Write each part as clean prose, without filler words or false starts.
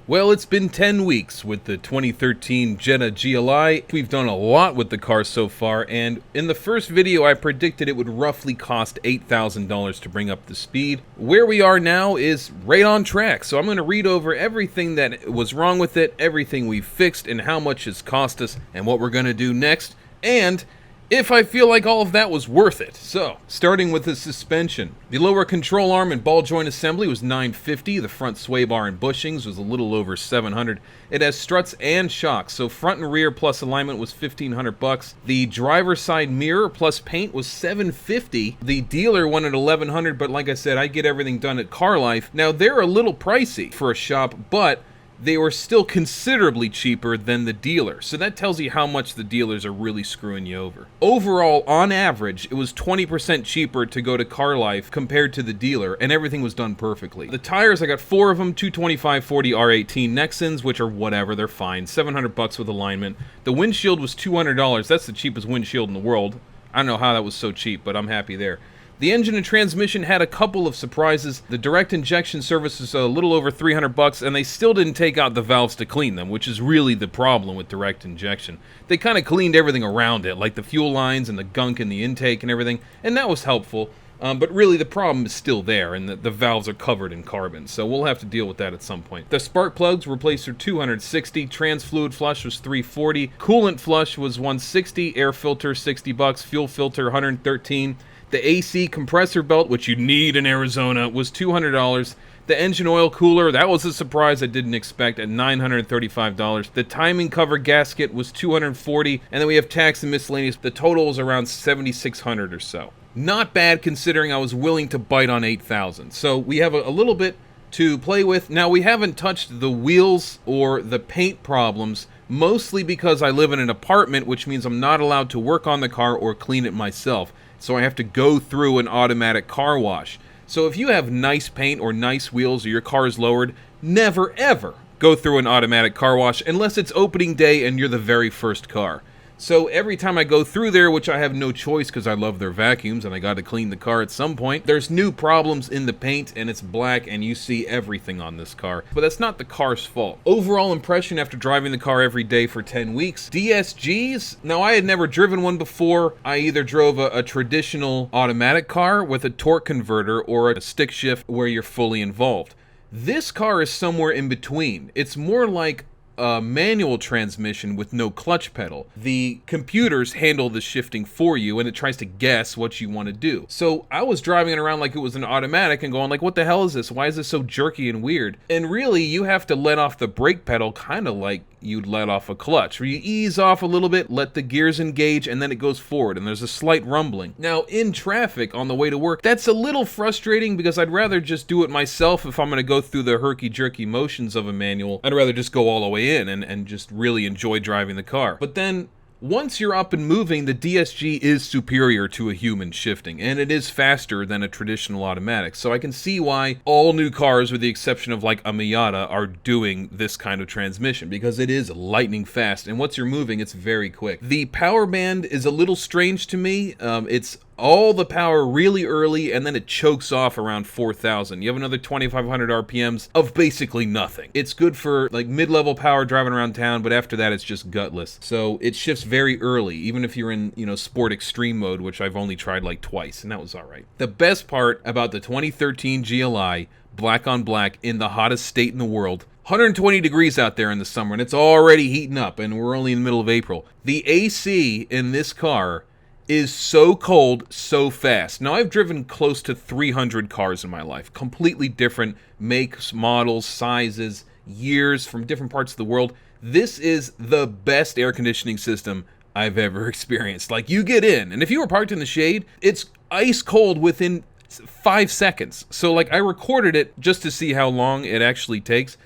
Well, it's been 10 weeks with the 2013 Jetta GLI. We've done a lot with the car so far, and in the first video I predicted it would roughly cost $8,000 to bring up the speed. Where we are now is right on track, so I'm going to read over everything that was wrong with it, everything we fixed, and how much it's cost us, and what we're going to do next, and if I feel like all of that was worth it. So, starting with the suspension. The lower control arm and ball joint assembly was $950. The front sway bar and bushings was a little over $700. It has struts and shocks, so front and rear plus alignment was $1,500. The driver's side mirror plus paint was $750. The dealer wanted $1,100, but like I said, I get everything done at Car Life. Now, they're a little pricey for a shop, but they were still considerably cheaper than the dealer, so that tells you how much the dealers are really screwing you over. Overall, on average, it was 20% cheaper to go to Car Life compared to the dealer, and everything was done perfectly. The tires, I got 4 of them, 225/40 R18 Nexans, which are whatever, they're fine, $700 with alignment. The windshield was $200, that's the cheapest windshield in the world. I don't know how that was so cheap, but I'm happy there. The engine and transmission had a couple of surprises. The direct injection service is a little over $300, and they still didn't take out the valves to clean them, which is really the problem with direct injection. They kind of cleaned everything around it, like the fuel lines and the gunk in the intake and everything, and that was helpful. But really the problem is still there, and the valves are covered in carbon, so we'll have to deal with that at some point. The spark plugs replaced for $260, trans fluid flush was $340, coolant flush was $160, air filter $60, fuel filter $113. The AC compressor belt, which you need in Arizona, was $200. The engine oil cooler, that was a surprise I didn't expect, at $935. The timing cover gasket was $240, and then we have tax and miscellaneous. The total was around $7,600 or so. Not bad considering I was willing to bite on $8,000. So we have a little bit to play with. Now, we haven't touched the wheels or the paint problems, mostly because I live in an apartment, which means I'm not allowed to work on the car or clean it myself. So I have to go through an automatic car wash. So if you have nice paint or nice wheels or your car is lowered, never ever go through an automatic car wash unless it's opening day and you're the very first car. So every time I go through there, which I have no choice because I love their vacuums and I got to clean the car at some point, there's new problems in the paint and it's black and you see everything on this car. But that's not the car's fault. Overall impression after driving the car every day for 10 weeks. DSGs, now I had never driven one before. I either drove a traditional automatic car with a torque converter or a stick shift where you're fully involved. This car is somewhere in between. It's more like a manual transmission with no clutch pedal. The computers handle the shifting for you and it tries to guess what you want to do. So I was driving it around like it was an automatic and going like, what the hell is this? Why is this so jerky and weird? And really you have to let off the brake pedal kind of like you'd let off a clutch, where you ease off a little bit, let the gears engage, and then it goes forward, and there's a slight rumbling. Now, in traffic on the way to work, that's a little frustrating because I'd rather just do it myself if I'm going to go through the herky-jerky motions of a manual. I'd rather just go all the way in and just really enjoy driving the car. But then, once you're up and moving, the DSG is superior to a human shifting, and it is faster than a traditional automatic. So I can see why all new cars, with the exception of like a Miata, are doing this kind of transmission, because it is lightning fast, and once you're moving, it's very quick. The power band is a little strange to me. It's all the power really early, and then it chokes off around 4,000. You have another 2,500 RPMs of basically nothing. It's good for like mid-level power driving around town, but after that it's just gutless. So it shifts very early, even if you're in, sport extreme mode, which I've only tried like twice, and that was alright. The best part about the 2013 GLI, black on black, in the hottest state in the world, 120 degrees out there in the summer, and it's already heating up, and we're only in the middle of April. The AC in this car is so cold, so fast. Now, I've driven close to 300 cars in my life. Completely different makes, models, sizes, years from different parts of the world. This is the best air conditioning system I've ever experienced. Like, you get in, and if you were parked in the shade, it's ice cold within 5 seconds. So, like, I recorded it just to see how long it actually takes.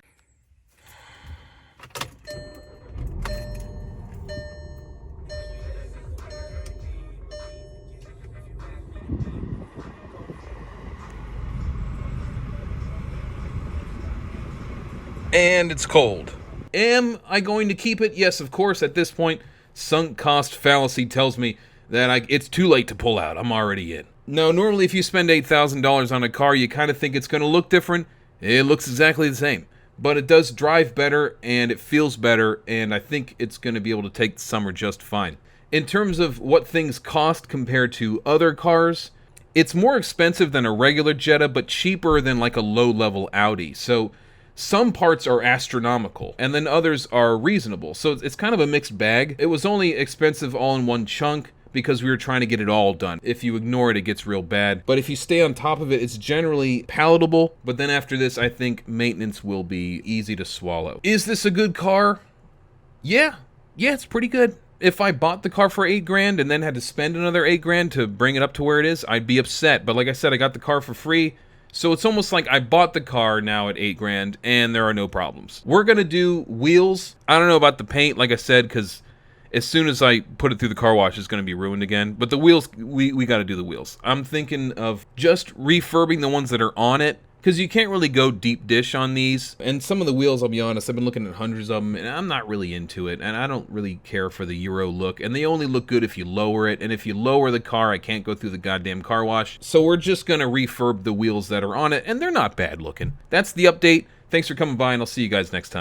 And it's cold. Am I going to keep it? Yes, of course. At this point, sunk cost fallacy tells me that it's too late to pull out. I'm already in. Now, normally if you spend $8,000 on a car, you kind of think it's going to look different. It looks exactly the same. but it does drive better and it feels better, and I think it's going to be able to take the summer just fine. In terms of what things cost compared to other cars, it's more expensive than a regular Jetta, but cheaper than like a low-level Audi. So some parts are astronomical, and then others are reasonable. So it's kind of a mixed bag. It was only expensive all in one chunk because we were trying to get it all done. If you ignore it, it gets real bad. But if you stay on top of it, it's generally palatable. But then after this, I think maintenance will be easy to swallow. Is this a good car? Yeah, it's pretty good. If I bought the car for $8,000 and then had to spend another $8,000 to bring it up to where it is, I'd be upset. But like I said, I got the car for free. So it's almost like I bought the car now at $8,000 and there are no problems. We're gonna do wheels. I don't know about the paint, like I said, because as soon as I put it through the car wash, it's gonna be ruined again. But the wheels, we gotta do the wheels. I'm thinking of just refurbing the ones that are on it, because you can't really go deep dish on these. And some of the wheels, I'll be honest, I've been looking at hundreds of them, and I'm not really into it, and I don't really care for the Euro look, and they only look good if you lower it, and if you lower the car, I can't go through the goddamn car wash. So we're just gonna refurb the wheels that are on it, and they're not bad looking. That's the update. Thanks for coming by, and I'll see you guys next time.